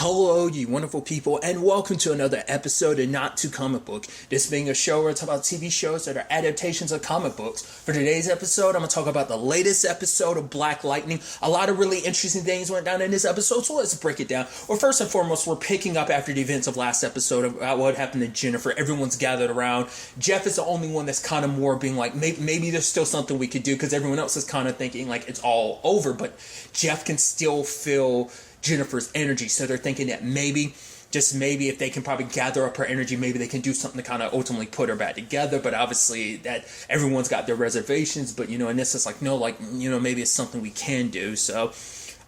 Hello, you wonderful people, and welcome to another episode of Not Too Comic Book. This being a show where I talk about TV shows that are adaptations of comic books. For today's episode, I'm going to talk about the latest episode of Black Lightning. A lot of really interesting things went down in this episode, so let's break it down. Well, first and foremost, we're picking up after the events of last episode about what happened to Jennifer. Everyone's gathered around. Jeff is the only one that's kind of more being like, maybe there's still something we could do, because everyone else is kind of thinking like it's all over, but Jeff can still feel Jennifer's energy, so they're thinking that maybe, just maybe, if they can probably gather up her energy, maybe they can do something to kind of ultimately put her back together. But obviously that everyone's got their reservations, but and this is like, no, like, maybe it's something we can do. So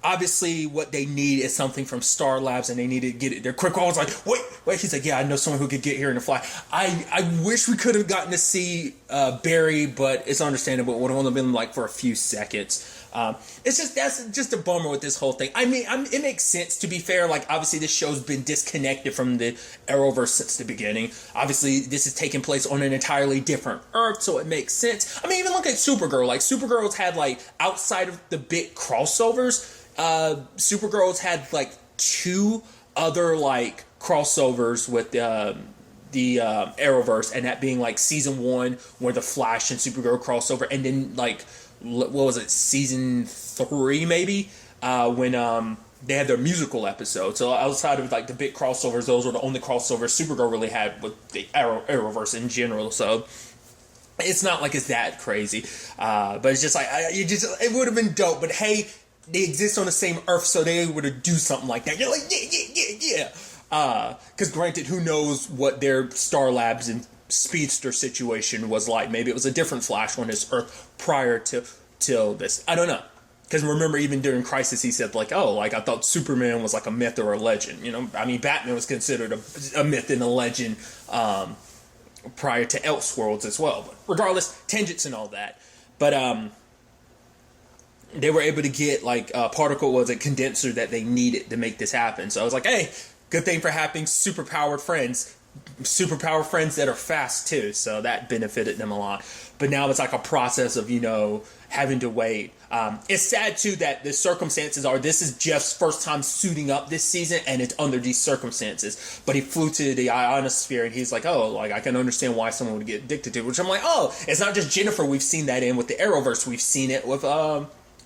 obviously what they need is something from Star Labs, and they need to get it there quick. I was like, wait, he's like, yeah, I know someone who could get here in a fly. I wish we could have gotten to see Barry, but it's understandable. It would have only been like for a few seconds. That's just a bummer with this whole thing. I mean, it makes sense, to be fair. Like, obviously this show's been disconnected from the Arrowverse since the beginning. Obviously this is taking place on an entirely different Earth, so it makes sense. I mean, even look at Supergirl. Like, Supergirl's had, like, outside of the big crossovers, Supergirl's had like two other like crossovers with the Arrowverse, and that being like season 1 where the Flash and Supergirl crossover, and then like what was it, season 3 maybe, when they had their musical episode. So outside of like the big crossovers, those were the only crossovers Supergirl really had with the Arrowverse in general. So it's not like it's that crazy, but it's just like it would have been dope. But hey, they exist on the same Earth, so they were to do something like that. You're like, yeah. Because granted, who knows what their Star Labs and Speedster situation was like. Maybe it was a different Flash on his Earth prior to this. I don't know. Because remember, even during Crisis, he said, like, oh, like, I thought Superman was like a myth or a legend. I mean, Batman was considered a myth and a legend prior to Elseworlds as well. But regardless, tangents and all that. But, they were able to get like a condenser that they needed to make this happen. So I was like, hey, good thing for having superpowered friends that are fast too. So that benefited them a lot. But now it's like a process of, having to wait. It's sad too that the circumstances are, this is Jeff's first time suiting up this season, and it's under these circumstances. But he flew to the ionosphere, and he's like, oh, like, I can understand why someone would get addicted to it. Which I'm like, oh, it's not just Jennifer. We've seen that in with the Arrowverse. We've seen it with,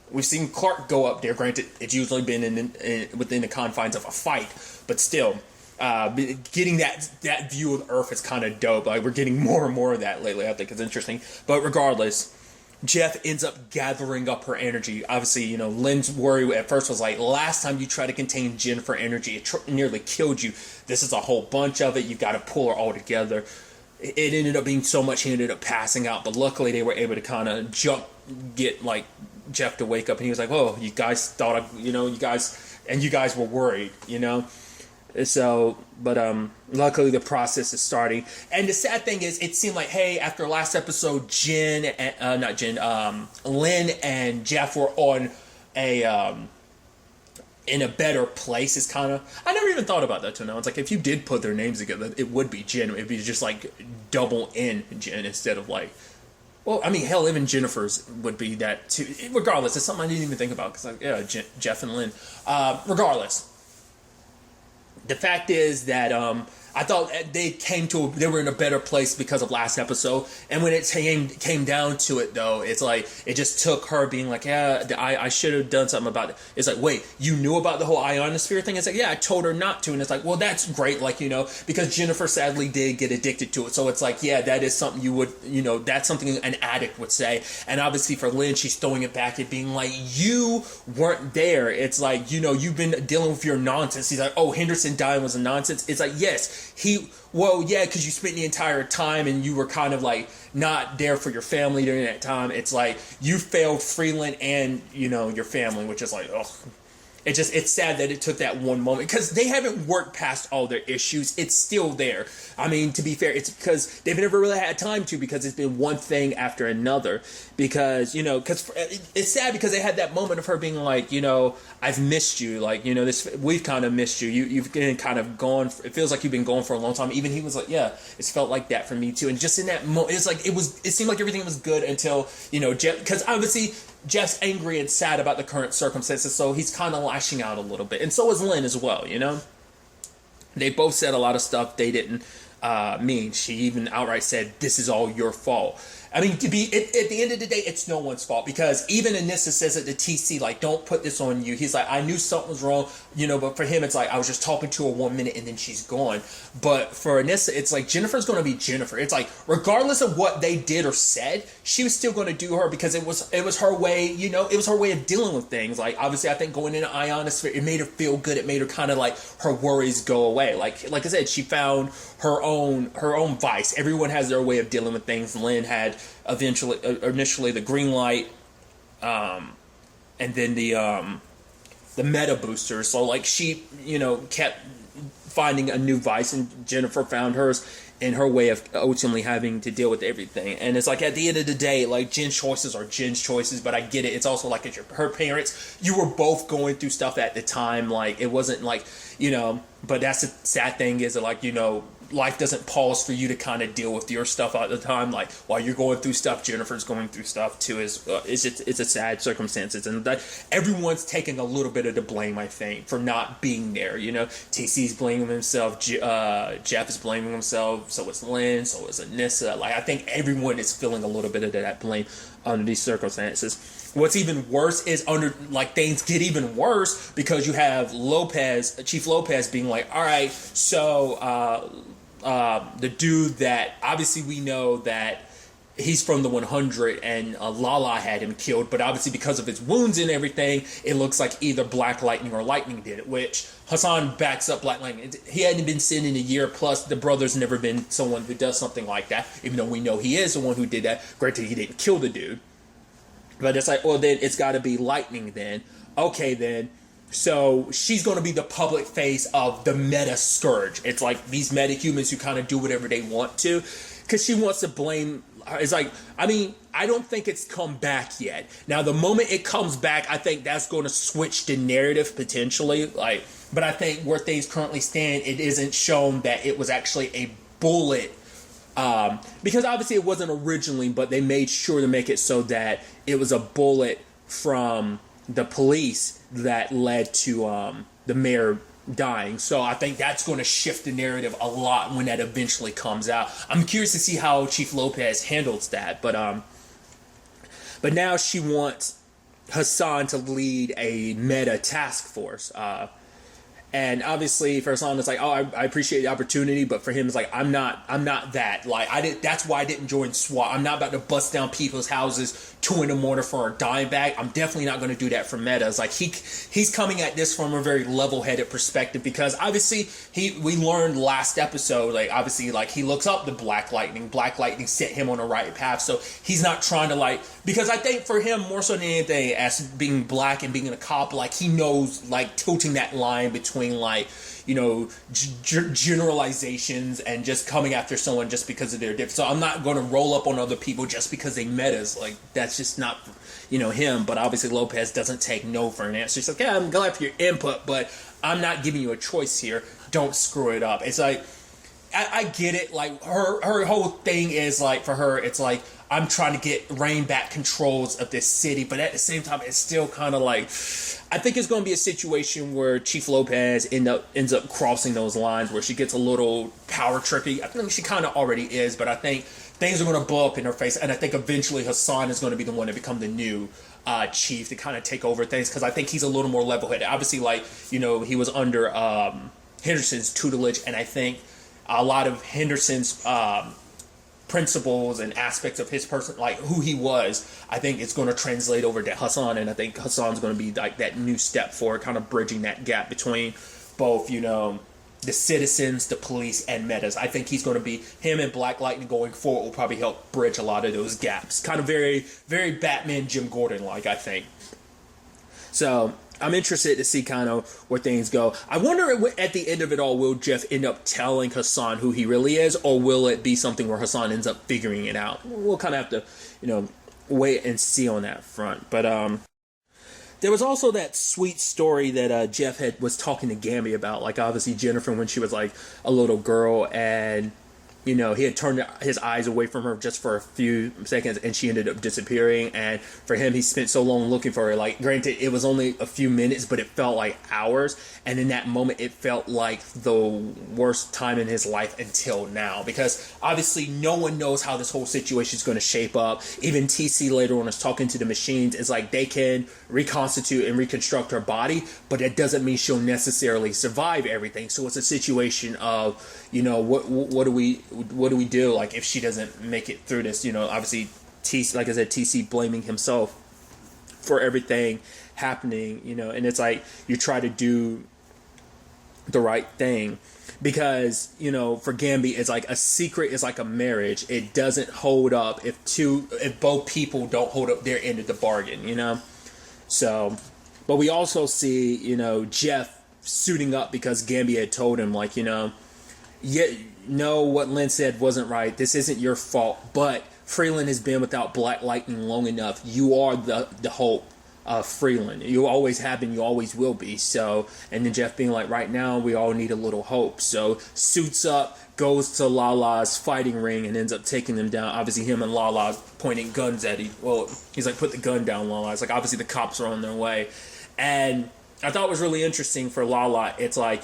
we've seen Clark go up there. Granted, it's usually been within the confines of a fight, but still, getting that view of Earth is kind of dope. Like, we're getting more and more of that lately. I think it's interesting. But regardless, Jeff ends up gathering up her energy. Obviously, Lynn's worry at first was like, last time you tried to contain Jennifer energy, it nearly killed you. This is a whole bunch of it. You've got to pull her all together. It ended up being so much he ended up passing out, but luckily they were able to kind of get like Jeff to wake up, and he was like, oh, you guys thought you guys were worried, So, but luckily the process is starting. And the sad thing is, it seemed like, hey, after last episode, Lynn and Jeff were on in a better place. Is kind of, I never even thought about that till now. It's like, if you did put their names together, it would be Jen. It'd be just like double N Jen instead of like, well, I mean, hell, even Jennifer's would be that too. Regardless, it's something I didn't even think about, because like, yeah, Jeff and Lynn. Regardless, the fact is that I thought they were in a better place because of last episode. And when it came down to it, though, it's like, it just took her being like, yeah, I should have done something about it. It's like, wait, you knew about the whole ionosphere thing? It's like, yeah, I told her not to. And it's like, well, that's great, like, because Jennifer sadly did get addicted to it. So it's like, yeah, that is something you would, that's something an addict would say. And obviously for Lynn, she's throwing it back at being like, you weren't there. It's like, you've been dealing with your nonsense. He's like, oh, Henderson dying was a nonsense. It's like, yes, because you spent the entire time and you were kind of like not there for your family during that time. It's like you failed Freeland and your family, which is like, oh, it's sad that it took that one moment, because they haven't worked past all their issues. It's still there. I mean, to be fair, it's because they've never really had time to, because it's been one thing after another. Because, because it's sad, because they had that moment of her being like, I've missed you. Like, we've kind of missed you. You've been kind of gone. It feels like you've been gone for a long time. Even he was like, yeah, it's felt like that for me too. And just in that moment, it's like, it seemed like everything was good until, Jeff, because obviously Jeff's angry and sad about the current circumstances, so he's kind of lashing out a little bit. And so is Lynn as well, They both said a lot of stuff they didn't mean. She even outright said, "This is all your fault." I mean, to be at the end of the day, it's no one's fault, because even Anissa says it to TC, like, "Don't put this on you." He's like, "I knew something was wrong, but for him, it's like, I was just talking to her 1 minute and then she's gone." But for Anissa, it's like, Jennifer's going to be Jennifer. It's like, regardless of what they did or said, she was still going to do her, because it was her way, it was her way of dealing with things. Like, obviously, I think going into Ionosphere, it made her feel good. It made her kind of like her worries go away. Like I said, she found her own vice. Everyone has their way of dealing with things. Lynn had initially the green light, and then the meta booster. So like she, kept finding a new vice, and Jennifer found hers in her way of ultimately having to deal with everything. And it's like, at the end of the day, like, Jen's choices are Jen's choices, but I get it. It's also like, her parents, you were both going through stuff at the time. Like, it wasn't like, but that's the sad thing, is that, like, life doesn't pause for you to kind of deal with your stuff at the time. Like, while you're going through stuff, Jennifer's going through stuff too. It's a sad circumstances, and that everyone's taking a little bit of the blame, I think, for not being there. TC's blaming himself, Jeff is blaming himself, so is Lynn, so is Anissa. Like, I think everyone is feeling a little bit of that blame under these circumstances. What's even worse is things get even worse, because you have Chief Lopez being like, "All right, so the dude that obviously we know that he's from the 100, and Lala had him killed, but obviously because of his wounds and everything, it looks like either Black Lightning or Lightning did it," which Hassan backs up Black Lightning. He hadn't been seen in a year, plus the brother's never been someone who does something like that, even though we know he is the one who did that. Granted, he didn't kill the dude. But it's like, well, then it's got to be Lightning then. Okay, then. So she's going to be the public face of the meta scourge. It's like these meta humans who kind of do whatever they want to, because she wants to blame. It's like, I mean, I don't think it's come back yet. Now, the moment it comes back, I think that's going to switch the narrative potentially. But I think where things currently stand, it isn't shown that it was actually a bullet. Because obviously it wasn't originally, but they made sure to make it so that it was a bullet from the police that led to the mayor dying. So I think that's going to shift the narrative a lot when that eventually comes out. I'm curious to see how Chief Lopez handles that. But now she wants Hassan to lead a meta task force. And obviously for Hassan, it's like, oh, I appreciate the opportunity, but for him, it's like, I'm not that. Like, that's why I didn't join SWAT. I'm not about to bust down people's houses 2 a.m. for a dime bag. I'm definitely not going to do that for meta. It's like he's coming at this from a very level-headed perspective, because obviously we learned last episode, like, obviously, like, he looks up to Black Lightning. Black Lightning set him on the right path, so he's not trying to, like, because I think for him, more so than anything, as being black and being a cop, like, he knows, like, tilting that line between, like, generalizations and just coming after someone just because of their difference. So I'm not going to roll up on other people just because they met us. Like, that's just not, him. But obviously Lopez doesn't take no for an answer. He's like, yeah, I'm glad for your input, but I'm not giving you a choice here. Don't screw it up. It's like, I get it. Like, her whole thing is, like, for her, it's like, I'm trying to rein back controls of this city, but at the same time, it's still kind of like, I think it's going to be a situation where Chief Lopez ends up crossing those lines, where she gets a little power tricky. I think she kind of already is, but I think things are going to blow up in her face, and I think eventually Hassan is going to be the one to become the new chief to kind of take over things, because I think he's a little more level-headed. Obviously, like, he was under Henderson's tutelage, and I think a lot of Henderson's principles and aspects of his person, like who he was, I think it's going to translate over to Hassan, and I think Hassan's going to be like that new step forward, kind of bridging that gap between both, the citizens, the police, and metas. I think he's going to be, him and Black Lightning going forward will probably help bridge a lot of those gaps. Kind of very, very Batman, Jim Gordon-like, I think. So I'm interested to see kind of where things go. I wonder at the end of it all, will Jeff end up telling Hassan who he really is, or will it be something where Hassan ends up figuring it out? We'll kind of have to, wait and see on that front. But there was also that sweet story that Jeff was talking to Gamby about, like obviously Jennifer when she was like a little girl, and he had turned his eyes away from her just for a few seconds, and she ended up disappearing. And for him, he spent so long looking for her. Like, granted, it was only a few minutes, but it felt like hours. And in that moment, it felt like the worst time in his life until now, because obviously no one knows how this whole situation is going to shape up. Even TC later on is talking to the machines. It's like they can reconstitute and reconstruct her body, but it doesn't mean she'll necessarily survive everything. So it's a situation of, what do we do? Like, if she doesn't make it through this, obviously TC, like I said, TC blaming himself for everything happening, and it's like you try to do the right thing, because for Gambi, it's like a secret is like a marriage. It doesn't hold up if both people don't hold up their end of the bargain, So, but we also see, Jeff suiting up because Gambi had told him, like, what Lynn said wasn't right. This isn't your fault, but Freeland has been without Black Lightning long enough. You are the hope of Freeland. You always have been, you always will be. So, and then Jeff being like, right now, we all need a little hope. So, suits up, goes to Lala's fighting ring, and ends up taking them down. Obviously, him and Lala pointing guns at him. Well, he's like, put the gun down, Lala. It's like, obviously, the cops are on their way. And I thought it was really interesting for Lala. It's like,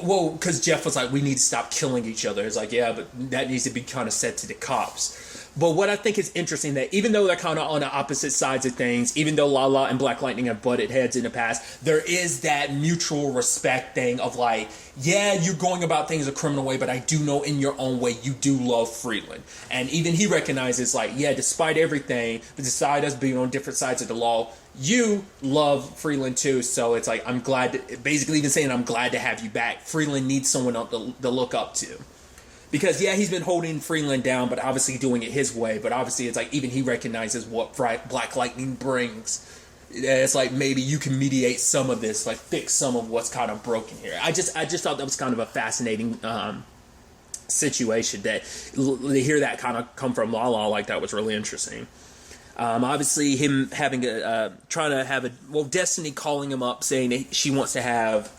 well, because Jeff was like, we need to stop killing each other. It's like, yeah, but that needs to be kind of said to the cops. But what I think is interesting, that even though they're kind of on the opposite sides of things, even though Lala and Black Lightning have butted heads in the past, there is that mutual respect thing of like, yeah, you're going about things a criminal way, but I do know in your own way you do love Freeland. And even he recognizes, like, yeah, despite everything, despite us being on different sides of the law, you love Freeland too. So it's like, I'm glad, basically even saying, I'm glad to have you back. Freeland needs someone to look up to. Because, yeah, he's been holding Freeland down, but obviously doing it his way. But obviously, it's like, even he recognizes what Black Lightning brings. It's like, maybe you can mediate some of this, like, fix some of what's kind of broken here. I just thought that was kind of a fascinating situation, that to hear that kind of come from Lala like that was really interesting. Obviously, him having Destiny calling him up saying that she wants to have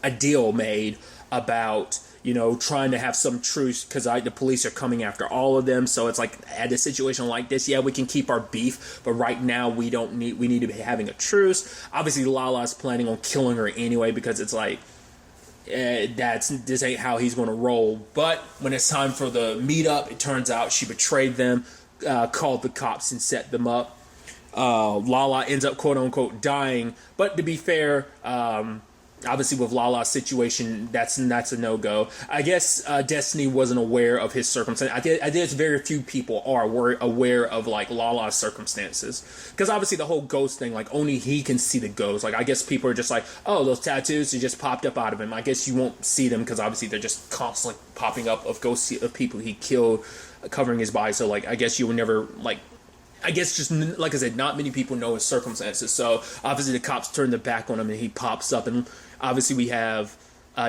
a deal made about, trying to have some truce, because the police are coming after all of them. So it's like, at a situation like this, yeah, we can keep our beef, but right now we need to be having a truce. Obviously, Lala's planning on killing her anyway, because it's like, this ain't how he's going to roll. But when it's time for the meetup, it turns out she betrayed them, called the cops and set them up. Lala ends up quote unquote dying, but to be fair, obviously with Lala's situation, that's a no-go. I guess Destiny wasn't aware of his circumstance. I guess very few people are aware of, like, Lala's circumstances. Because obviously the whole ghost thing, like, only he can see the ghost. Like, I guess people are just like, oh, those tattoos, they just popped up out of him. I guess you won't see them because obviously they're just constantly popping up of ghosts of people he killed, covering his body. So, like, I guess you would never, like, I guess just, like I said, not many people know his circumstances. So, obviously the cops turn their back on him and he pops up, and obviously we have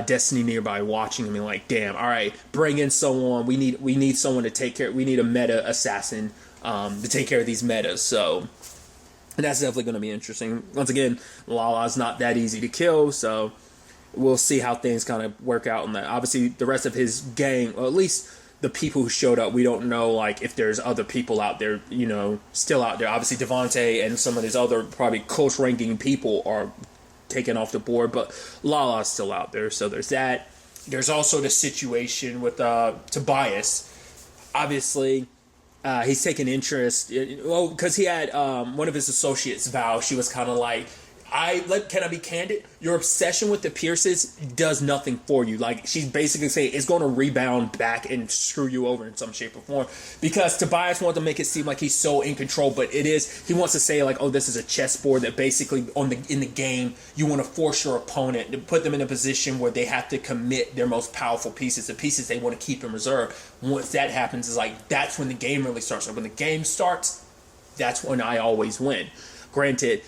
Destiny nearby watching him and like, damn, all right, bring in someone. We need someone to take care. We need a meta assassin to take care of these metas. So, and that's definitely going to be interesting. Once again, Lala's not that easy to kill, so we'll see how things kind of work out on that. Obviously, the rest of his gang, or at least the people who showed up, we don't know, like, if there's other people out there, still out there. Obviously, Devontae and some of these other probably close-ranking people are taken off the board, but Lala's still out there, so there's that. There's also the situation with Tobias. Obviously, he's taken interest, because he had one of his associates, Val. She was kind of like, can I be candid? Your obsession with the Pierces does nothing for you. Like, she's basically saying it's going to rebound back and screw you over in some shape or form. Because Tobias wants to make it seem like he's so in control, but he wants to say, like, oh, this is a chessboard that basically in the game, you want to force your opponent to put them in a position where they have to commit their most powerful pieces, the pieces they want to keep in reserve. Once that happens, is like, that's when the game really starts. Like, when the game starts, that's when I always win. Granted,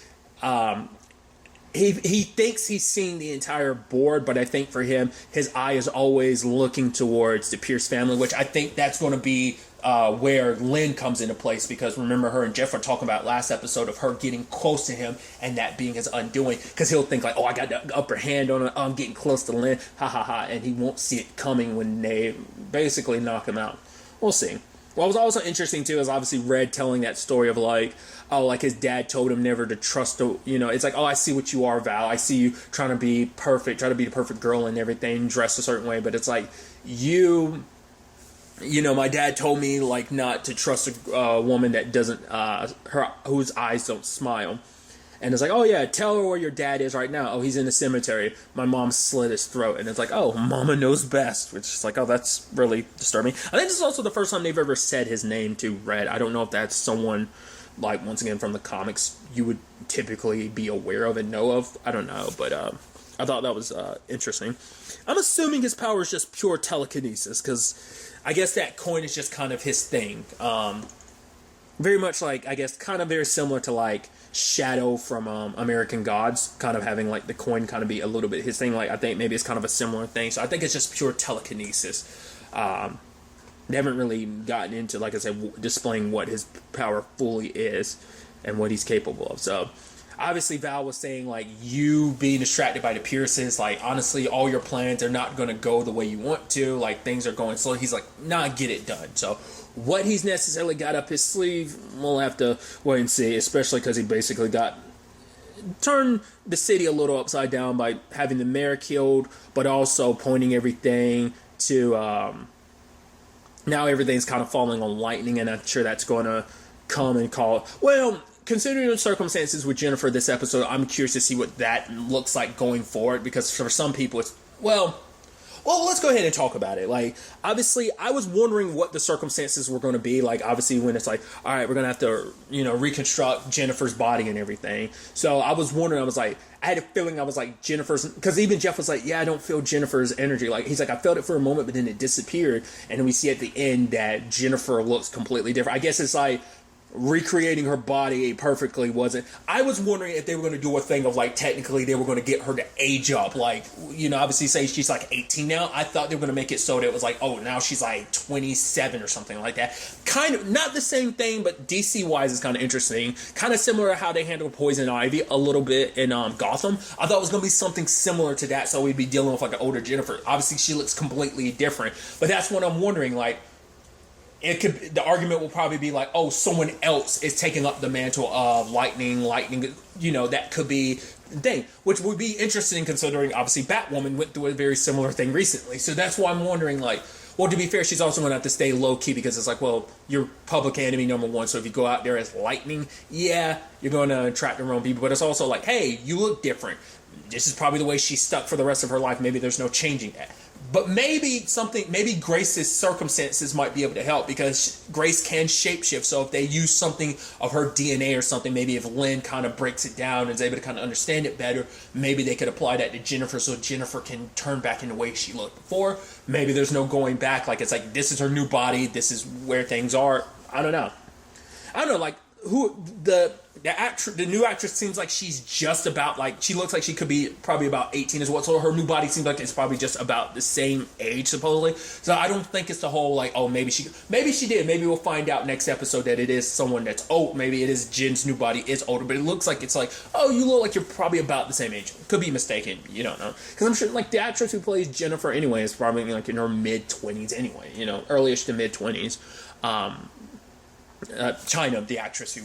He thinks he's seen the entire board, but I think for him, his eye is always looking towards the Pierce family, which I think that's going to be where Lynn comes into place, because remember, her and Jeff were talking about last episode of her getting close to him and that being his undoing, because he'll think like, oh, I got the upper hand on it, I'm getting close to Lynn, ha ha ha, and he won't see it coming when they basically knock him out. We'll see. What was also interesting too is obviously Red telling that story of like, oh, like his dad told him never to trust it's like, oh, I see what you are, Val, I see you trying to be perfect, try to be the perfect girl and everything, dressed a certain way, but it's like, my dad told me like not to trust a woman that doesn't whose eyes don't smile. And it's like, oh yeah, tell her where your dad is right now. Oh, he's in the cemetery. My mom slit his throat. And it's like, oh, mama knows best. Which is like, oh, that's really disturbing. I think this is also the first time they've ever said his name to Red. I don't know if that's someone, like, once again, from the comics you would typically be aware of and know of. I don't know, but I thought that was interesting. I'm assuming his power is just pure telekinesis, because I guess that coin is just kind of his thing. Very much like, I guess, kind of very similar to like Shadow from American Gods, kind of having like the coin kind of be a little bit his thing. Like, I think maybe it's kind of a similar thing. So I think it's just pure telekinesis. They haven't really gotten into, like I said, displaying what his power fully is and what he's capable of. So obviously Val was saying like, you being distracted by the Pierces, like honestly all your plans are not going to go the way you want to, like things are going slow. He's like, nah, get it done. So what he's necessarily got up his sleeve, we'll have to wait and see, especially because he basically turned the city a little upside down by having the mayor killed, but also pointing everything to now everything's kind of falling on lightning, and I'm sure that's going to come and call. Well, considering the circumstances with Jennifer this episode, I'm curious to see what that looks like going forward, because for some people it's, well, let's go ahead and talk about it. Like, obviously, I was wondering what the circumstances were going to be. Like, obviously, when it's like, all right, we're going to have to, reconstruct Jennifer's body and everything. So I was wondering, I had a feeling I was like, Jennifer's, because even Jeff was like, yeah, I don't feel Jennifer's energy. Like, he's like, I felt it for a moment, but then it disappeared. And then we see at the end that Jennifer looks completely different. I guess it's like, recreating her body perfectly wasn't. I was wondering if they were going to do a thing of like, technically they were going to get her to age up, like, obviously say she's like 18 now. I thought they were going to make it so that it was like, oh, now she's like 27 or something like that. Kind of not the same thing, but DC wise is kind of interesting, kind of similar to how they handled Poison Ivy a little bit in Gotham. I thought it was going to be something similar to that, so we'd be dealing with like an older Jennifer. Obviously she looks completely different, but that's what I'm wondering, like, the argument will probably be like, oh, someone else is taking up the mantle of lightning, that could be the thing, which would be interesting considering obviously Batwoman went through a very similar thing recently. So that's why I'm wondering, like, well, to be fair, she's also going to have to stay low key, because it's like, well, you're public enemy number one, so if you go out there as lightning, yeah, you're going to attract the wrong people, but it's also like, hey, you look different. This is probably the way she's stuck for the rest of her life. Maybe there's no changing that. But maybe Grace's circumstances might be able to help, because Grace can shapeshift. So if they use something of her DNA or something, maybe if Lynn kind of breaks it down and is able to kind of understand it better, maybe they could apply that to Jennifer, so Jennifer can turn back in the way she looked before. Maybe there's no going back. Like, it's like, this is her new body. This is where things are. I don't know. Like, who the new actress seems like she's just about, like, she looks like she could be probably about 18 as well, so her new body seems like it's probably just about the same age supposedly. So I don't think it's the whole like, oh, maybe she did. Maybe we'll find out next episode that it is someone that's old. Maybe it is Jen's new body is older, but it looks like it's like, oh, you look like you're probably about the same age. Could be mistaken, you don't know, because I'm sure like the actress who plays Jennifer anyway is probably like in her mid-20s anyway, early-ish to mid-20s. China, the actress who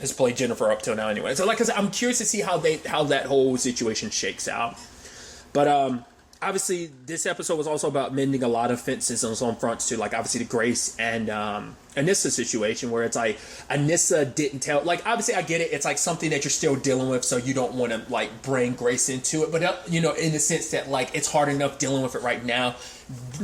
has played Jennifer up till now anyway. So like I said, I'm curious to see how that whole situation shakes out. But obviously this episode was also about mending a lot of fences on some fronts too, like obviously the Grace and Anissa situation, where it's like Anissa didn't tell, like, obviously I get it, it's like something that you're still dealing with, so you don't want to like bring Grace into it, but in the sense that like it's hard enough dealing with it right now,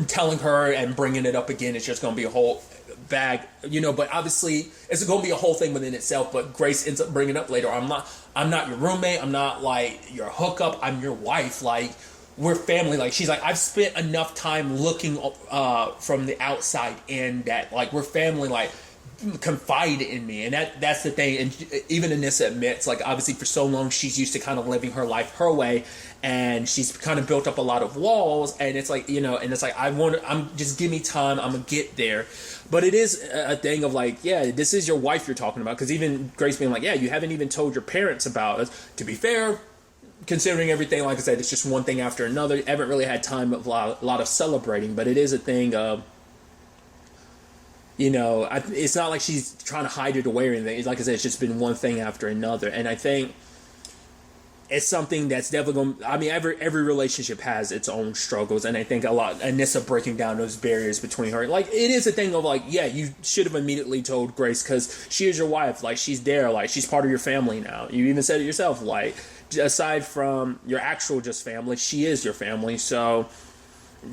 telling her and bringing it up again, it's just going to be a whole bag, but obviously it's going to be a whole thing within itself. But Grace ends up bringing it up later, I'm not your roommate, I'm not like your hookup, I'm your wife, like we're family. Like, she's like, I've spent enough time looking from the outside in that like we're family, like confide in me. And that's the thing. And even Anissa admits, like, obviously for so long she's used to kind of living her life her way, and she's kind of built up a lot of walls, and it's like, and it's like, I'm just, give me time, I'm gonna get there. But it is a thing of like, yeah, this is your wife you're talking about, because even Grace being like, yeah, you haven't even told your parents about it. To be fair, considering everything, like I said, it's just one thing after another. You haven't really had time of a lot of celebrating, but it is a thing of, it's not like she's trying to hide it away or anything. It's like I said, it's just been one thing after another, and I think it's something that's definitely going. I mean, every relationship has its own struggles, and I think a lot. Anissa breaking down those barriers between her, like, it is a thing of like, yeah, you should have immediately told Grace, because she is your wife. Like, she's there. Like, she's part of your family now. You even said it yourself. Like, aside from your actual just family, she is your family. So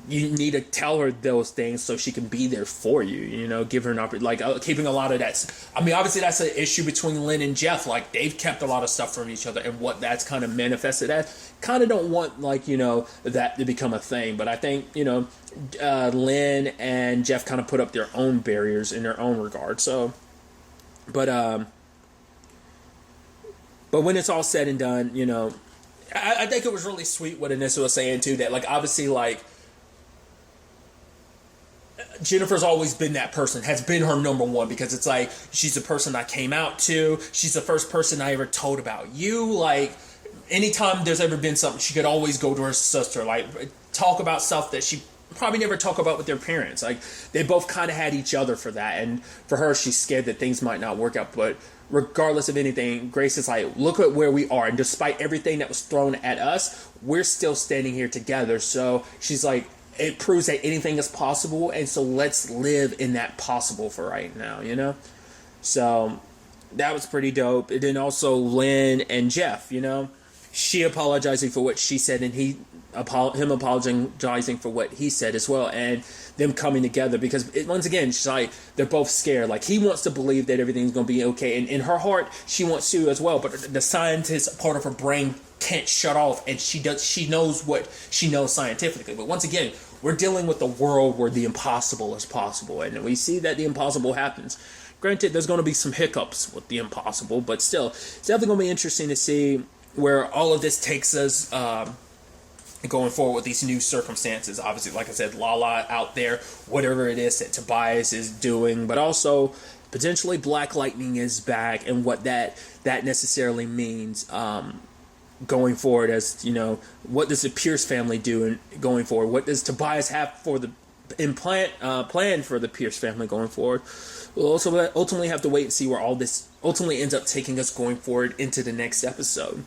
you need to tell her those things so she can be there for you, give her an opportunity, like, keeping a lot of that. I mean, obviously that's an issue between Lynn and Jeff. Like, they've kept a lot of stuff from each other, and what that's kind of manifested as, kind of don't want, like, that to become a thing. But I think, Lynn and Jeff kind of put up their own barriers in their own regard. So, but when it's all said and done, I think it was really sweet what Anissa was saying too, that, like, obviously, like, Jennifer's always been that person, has been her number one, because it's like, she's the person I came out to. She's the first person I ever told about you. Like, anytime there's ever been something, she could always go to her sister, like, talk about stuff that she probably never talk about with their parents. Like, they both kind of had each other for that. And for her, she's scared that things might not work out. But regardless of anything, Grace is like, look at where we are. And despite everything that was thrown at us, we're still standing here together. So she's like, it proves that anything is possible, and so let's live in that possible for right now, So that was pretty dope. And then also Lynn and Jeff, she apologizing for what she said, and him apologizing for what he said as well, and them coming together, because once again, she's like, they're both scared. Like, he wants to believe that everything's going to be okay, and in her heart, she wants to as well, but the scientist part of her brain can't shut off, and she knows what she knows scientifically. But once again, we're dealing with a world where the impossible is possible, and we see that the impossible happens. Granted, there's going to be some hiccups with the impossible, but still, it's definitely going to be interesting to see where all of this takes us going forward with these new circumstances. Obviously, like I said, Lala out there, whatever it is that Tobias is doing, but also potentially Black Lightning is back, and what that necessarily means going forward, as what does the Pierce family do going forward? What does Tobias have for the plan for the Pierce family going forward? We'll also ultimately have to wait and see where all this ultimately ends up taking us going forward into the next episode.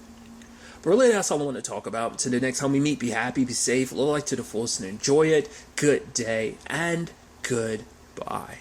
But really, that's all I want to talk about. Until the next time we meet, be happy, be safe, live life to the fullest, and enjoy it. Good day, and goodbye.